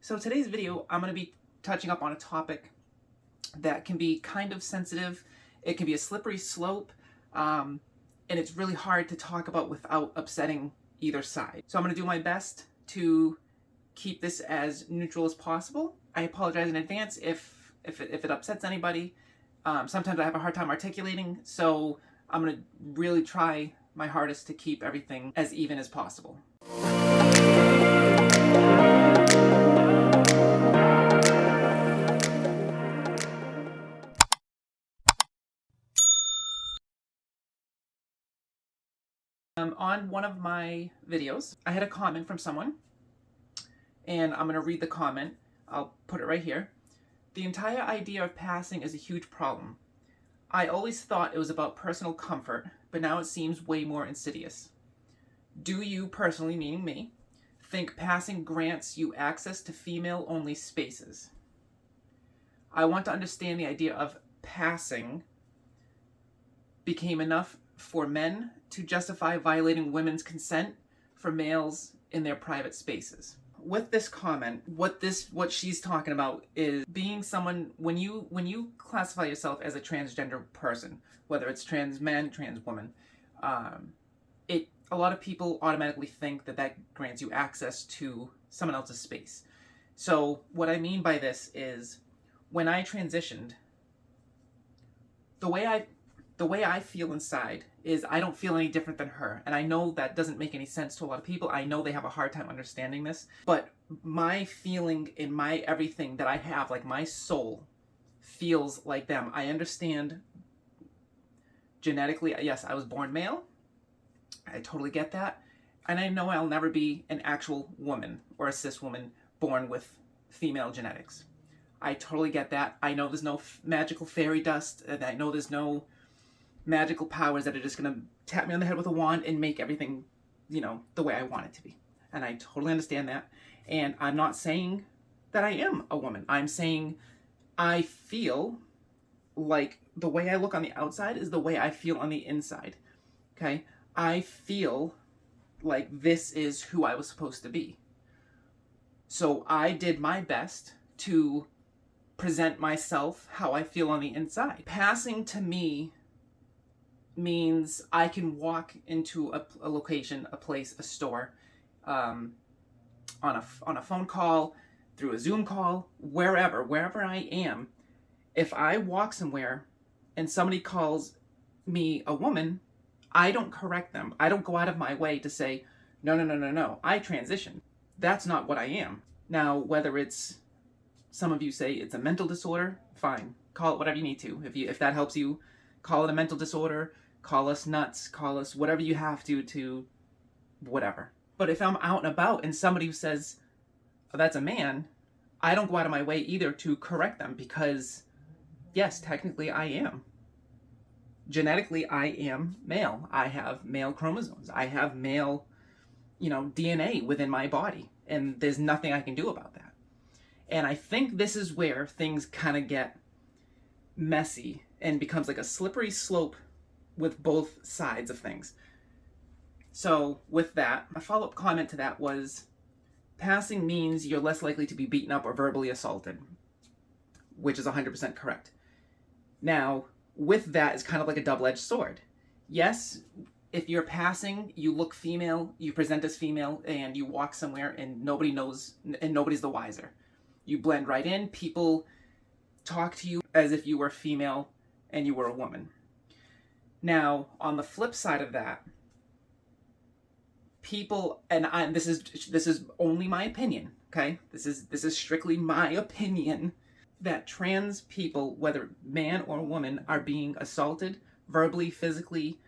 So today's video, I'm going to be touching up on a topic that can be kind of sensitive. It can be a slippery slope, and it's really hard to talk about without upsetting either side. So I'm going to do my best to keep this as neutral as possible. I apologize in advance if it upsets anybody. Sometimes I have a hard time articulating, so I'm going to really try my hardest to keep everything as even as possible. On one of my videos, I had a comment from someone, and I'm going to read the comment. I'll put it right here. The entire idea of passing is a huge problem. I always thought it was about personal comfort, but now it seems way more insidious. Do you, personally, meaning me, think passing grants you access to female-only spaces? I want to understand the idea of passing became enough for men to justify violating women's consent for males in their private spaces. With this comment, what she's talking about is being someone, when you classify yourself as a transgender person, whether it's trans man, trans woman, a lot of people automatically think that grants you access to someone else's space. So what I mean by this is, when I transitioned, the way I feel inside is I don't feel any different than her. And I know that doesn't make any sense to a lot of people. I know they have a hard time understanding this. But my feeling in my everything that I have, like my soul, feels like them. I understand genetically, yes, I was born male. I totally get that. And I know I'll never be an actual woman or a cis woman born with female genetics. I totally get that. I know there's no magical fairy dust, and I know there's no magical powers that are just going to tap me on the head with a wand and make everything, the way I want it to be. And I totally understand that. And I'm not saying that I am a woman. I'm saying I feel like the way I look on the outside is the way I feel on the inside. Okay? I feel like this is who I was supposed to be. So I did my best to present myself how I feel on the inside. Passing to me means I can walk into a location, a place, a store, on a phone call, through a Zoom call, wherever I am. If I walk somewhere and somebody calls me a woman, I don't correct them. I don't go out of my way to say, no, I transitioned. That's not what I am. Now, whether it's, some of you say it's a mental disorder, fine. Call it whatever you need to. If that helps you, call it a mental disorder, call us nuts, call us whatever you have to whatever. But if I'm out and about and somebody says, oh, that's a man, I don't go out of my way either to correct them, because yes, technically I am. Genetically, I am male. I have male chromosomes. I have male, DNA within my body. And there's nothing I can do about that. And I think this is where things kind of get messy and becomes like a slippery slope with both sides of things. So with that, a follow-up comment to that was, passing means you're less likely to be beaten up or verbally assaulted, which is 100% correct. Now, with that, it's kind of like a double-edged sword. Yes, if you're passing, you look female, you present as female, and you walk somewhere and nobody knows, and nobody's the wiser. You blend right in, people talk to you as if you were female and you were a woman. Now, on the flip side of that, people, and this is only my opinion, okay? This is strictly my opinion, that trans people, whether man or woman, are being assaulted verbally, physically,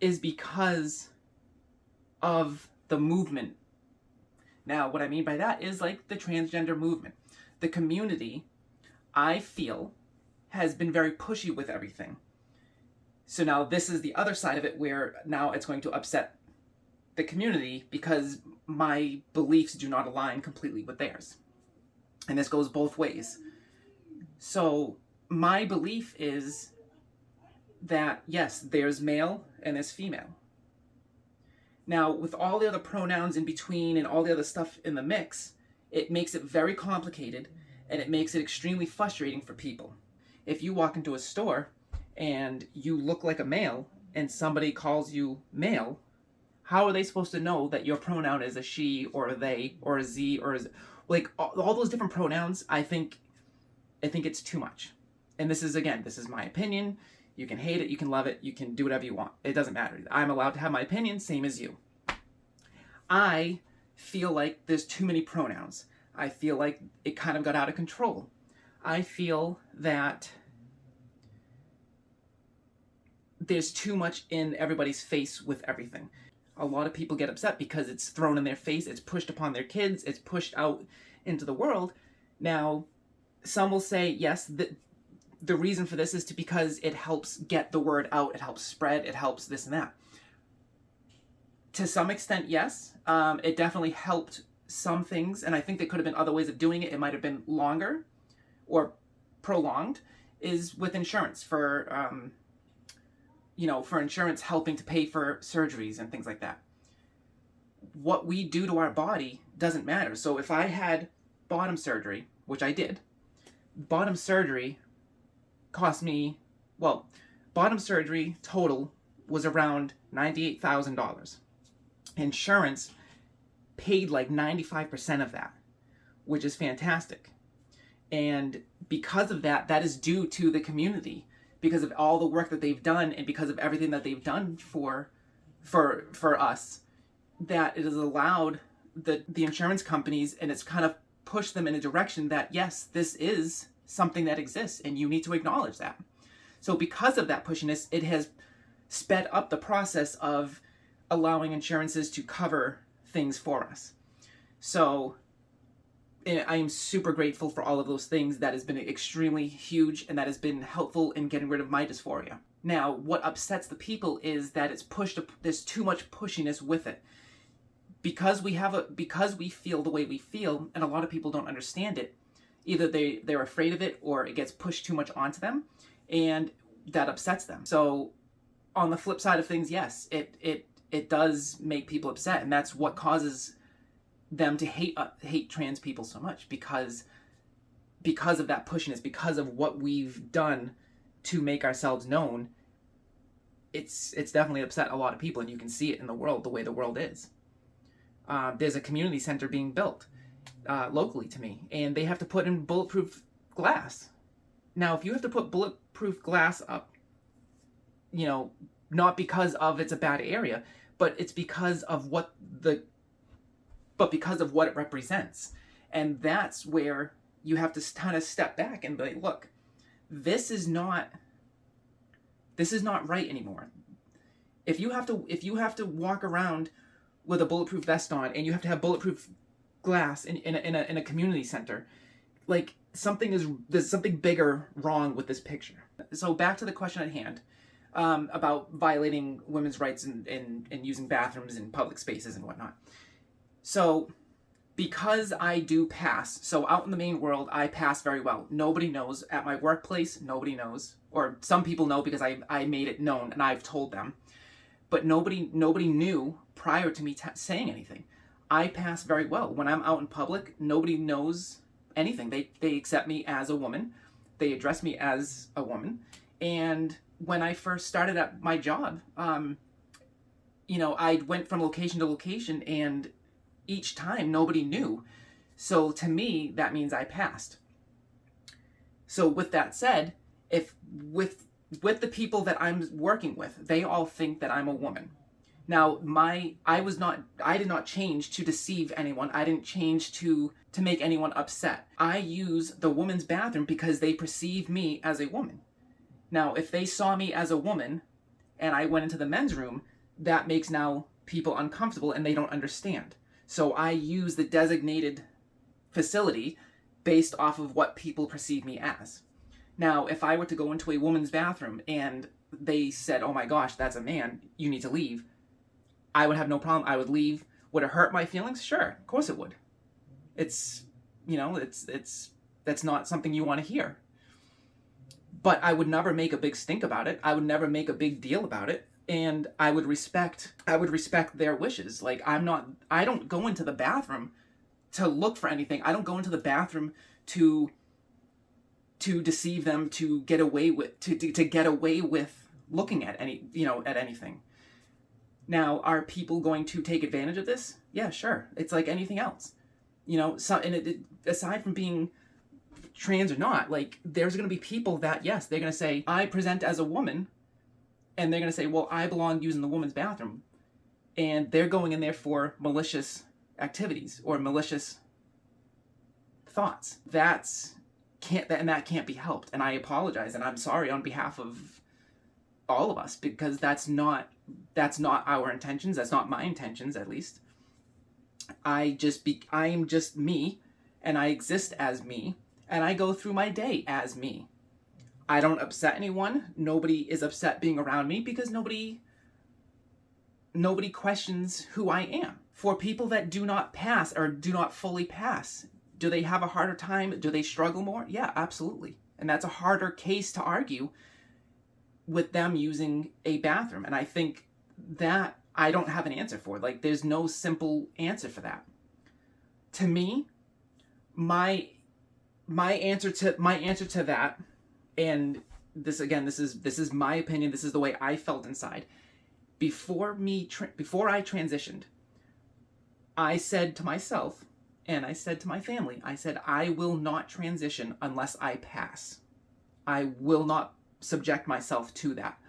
is because of the movement. Now, what I mean by that is like the transgender movement. The community, I feel, has been very pushy with everything. So now this is the other side of it, where now it's going to upset the community because my beliefs do not align completely with theirs. And this goes both ways. So my belief is that, yes, there's male and there's female. Now, with all the other pronouns in between and all the other stuff in the mix, It makes it very complicated, and it makes it extremely frustrating for people. If you walk into a store and you look like a male and somebody calls you male, how are they supposed to know that your pronoun is a she or a they or a z or a z? Like all those different pronouns? I think it's too much. And this is my opinion. You can hate it, you can love it, you can do whatever you want. It doesn't matter. I'm allowed to have my opinion, same as you. I feel like there's too many pronouns. I feel like it kind of got out of control. I feel that there's too much in everybody's face with everything. A lot of people get upset because it's thrown in their face, it's pushed upon their kids, it's pushed out into the world. Now, some will say, yes, the reason for this is because it helps get the word out, it helps spread, it helps this and that. To some extent, yes. It definitely helped some things, and I think there could have been other ways of doing it. It might have been longer or prolonged, is with insurance for insurance helping to pay for surgeries and things like that. What we do to our body doesn't matter. So if I had bottom surgery, which I did, bottom surgery cost me, bottom surgery total was around $98,000. Insurance paid like 95% of that, which is fantastic. And because of that, that is due to the community, because of all the work that they've done and because of everything that they've done for us, that it has allowed the insurance companies, and it's kind of pushed them in a direction that, yes, this is something that exists and you need to acknowledge that. So because of that pushiness, it has sped up the process of allowing insurances to cover things for us. So I am super grateful for all of those things. That has been extremely huge, and that has been helpful in getting rid of my dysphoria. Now, what upsets the people is that it's pushed up, there's too much pushiness with it. Because we feel the way we feel, and a lot of people don't understand it, either they're afraid of it or it gets pushed too much onto them, and that upsets them. So on the flip side of things, yes, it does make people upset, and that's what causes them to hate trans people so much, because of that pushiness, because of what we've done to make ourselves known. It's definitely upset a lot of people, and you can see it in the world, the way the world is. There's a community center being built locally to me, and they have to put in bulletproof glass. Now, if you have to put bulletproof glass up, not because of it's a bad area, but it's because of what it represents. And that's where you have to kind of step back and be like, look, this is not right anymore. If you have to walk around with a bulletproof vest on, and you have to have bulletproof glass in a community center, like there's something bigger wrong with this picture. So back to the question at hand, about violating women's rights and using bathrooms in public spaces and whatnot. So because I do pass, so out in the main world, I pass very well. Nobody knows. At my workplace, nobody knows. Or some people know because I made it known and I've told them. But nobody knew prior to me saying anything. I pass very well. When I'm out in public, nobody knows anything. They accept me as a woman. They address me as a woman. And when I first started at my job, I went from location to location, and each time nobody knew. So to me, that means I passed. So with that said, if with the people that I'm working with, they all think that I'm a woman. Now, I did not change to deceive anyone. I didn't change to make anyone upset. I use the women's bathroom because they perceive me as a woman. Now, if they saw me as a woman and I went into the men's room, that makes now people uncomfortable and they don't understand. So I use the designated facility based off of what people perceive me as. Now, if I were to go into a woman's bathroom and they said, "Oh my gosh, that's a man, you need to leave," I would have no problem. I would leave. Would it hurt my feelings? Sure, of course it would. It's that's not something you want to hear. But I would never make a big stink about it. I would never make a big deal about it. And I would respect their wishes. Like I don't go into the bathroom to look for anything. I don't go into the bathroom to deceive them, to get away with to get away with looking at at anything. Now, are people going to take advantage of this? Yeah, sure. It's like anything else. Aside from being trans or not, like, there's going to be people that, yes, they're going to say, I present as a woman, and they're going to say, well, I belong using the woman's bathroom. And they're going in there for malicious activities or malicious thoughts. That can't be helped. And I apologize, and I'm sorry on behalf of all of us, because that's not our intentions. That's not my intentions, at least. I am just me, and I exist as me, and I go through my day as me. I don't upset anyone. Nobody is upset being around me, because nobody questions who I am. For people that do not pass or do not fully pass, do they have a harder time? Do they struggle more? Yeah, absolutely. And that's a harder case to argue with them using a bathroom. And I think that I don't have an answer for. Like, there's no simple answer for that. To me, my answer to that, and this is my opinion, this is the way I felt inside. Before I transitioned, I said to myself, and I said to my family, I said, I will not transition unless I pass. I will not subject myself to that.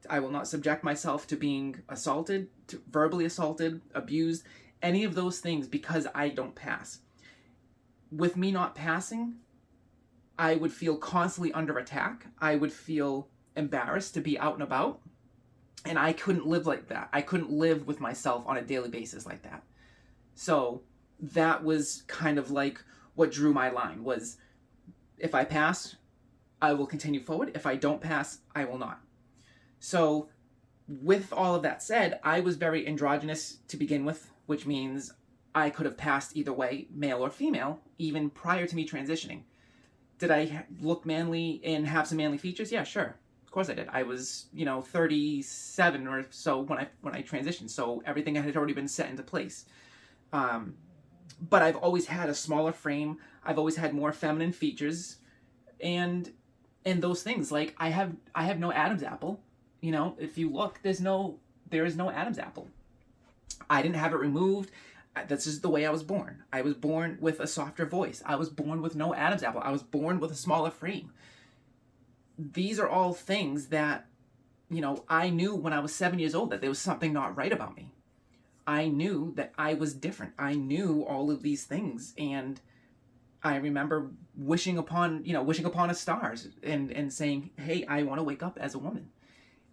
I will not subject myself to being assaulted, to verbally assaulted, abused, any of those things, because I don't pass. With me not passing, I would feel constantly under attack. I would feel embarrassed to be out and about. And I couldn't live like that. I couldn't live with myself on a daily basis like that. So that was kind of like what drew my line, was if I pass, I will continue forward. If I don't pass, I will not. So with all of that said, I was very androgynous to begin with, which means I could have passed either way, male or female, even prior to me transitioning. Did I look manly and have some manly features? Yeah, sure. Of course I did. I was, 37 or so when I transitioned, so everything had already been set into place. But I've always had a smaller frame. I've always had more feminine features, and those things, like, I have no Adam's apple. If you look, there is no Adam's apple. I didn't have it removed. That's just the way I was born. I was born with a softer voice. I was born with no Adam's apple. I was born with a smaller frame. These are all things that, I knew when I was 7 years old that there was something not right about me. I knew that I was different. I knew all of these things, and I remember wishing upon the stars and saying, hey, I want to wake up as a woman.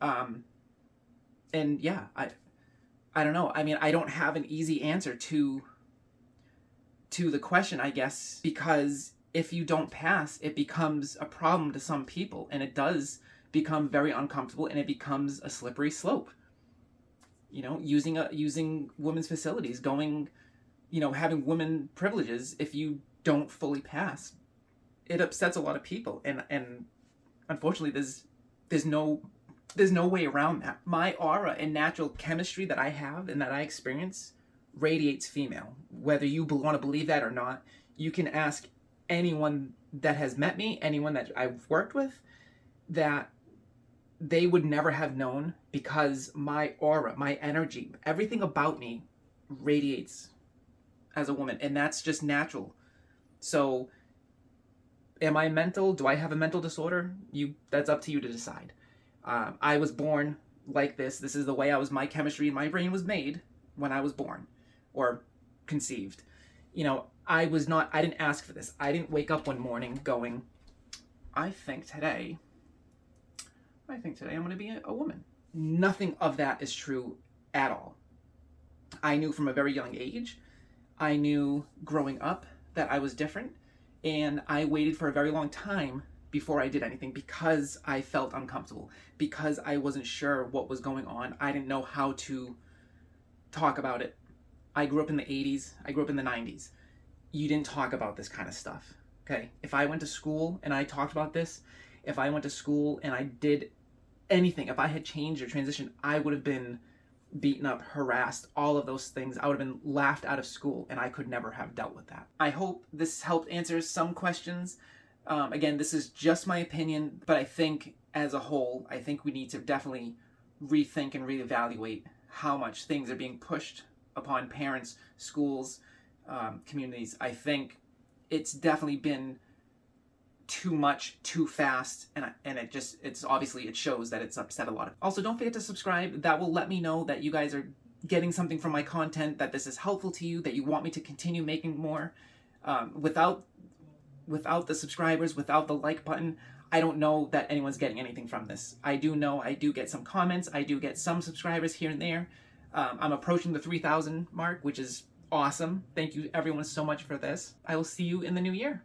And yeah, I don't know. I mean, I don't have an easy answer to the question, I guess, because if you don't pass, it becomes a problem to some people, and it does become very uncomfortable, and it becomes a slippery slope. Using women's facilities, having women privileges, if you don't fully pass, it upsets a lot of people, and unfortunately, there's no way around that. My aura and natural chemistry that I have and that I experience radiates female. Whether you want to believe that or not, you can ask anyone that has met me, anyone that I've worked with, that they would never have known, because my aura, my energy, everything about me radiates as a woman, and that's just natural. So, am I mental? Do I have a mental disorder? That's up to you to decide. I was born like this. This is the way my chemistry in my brain was made when I was born or conceived. I didn't ask for this. I didn't wake up one morning going, I think today I'm going to be a woman. Nothing of that is true at all. I knew from a very young age, I knew growing up that I was different, and I waited for a very long time before I did anything, because I felt uncomfortable, because I wasn't sure what was going on. I didn't know how to talk about it. I grew up in the 80s. I grew up in the 90s. You didn't talk about this kind of stuff, okay? If I went to school and I talked about this, if I went to school and I did anything, if I had changed or transitioned, I would have been beaten up, harassed, all of those things. I would have been laughed out of school, and I could never have dealt with that. I hope this helped answer some questions. Again, this is just my opinion, but I think as a whole, I think we need to definitely rethink and reevaluate how much things are being pushed upon parents, schools, communities. I think it's definitely been too much, too fast, and it's obviously, it shows that it's upset a lot. Also, don't forget to subscribe. That will let me know that you guys are getting something from my content, that this is helpful to you, that you want me to continue making more. Without the subscribers, without the like button, I don't know that anyone's getting anything from this. I do know I do get some comments, I do get some subscribers here and there. I'm approaching the 3,000 mark, which is awesome. Thank you everyone so much for this. I will see you in the new year.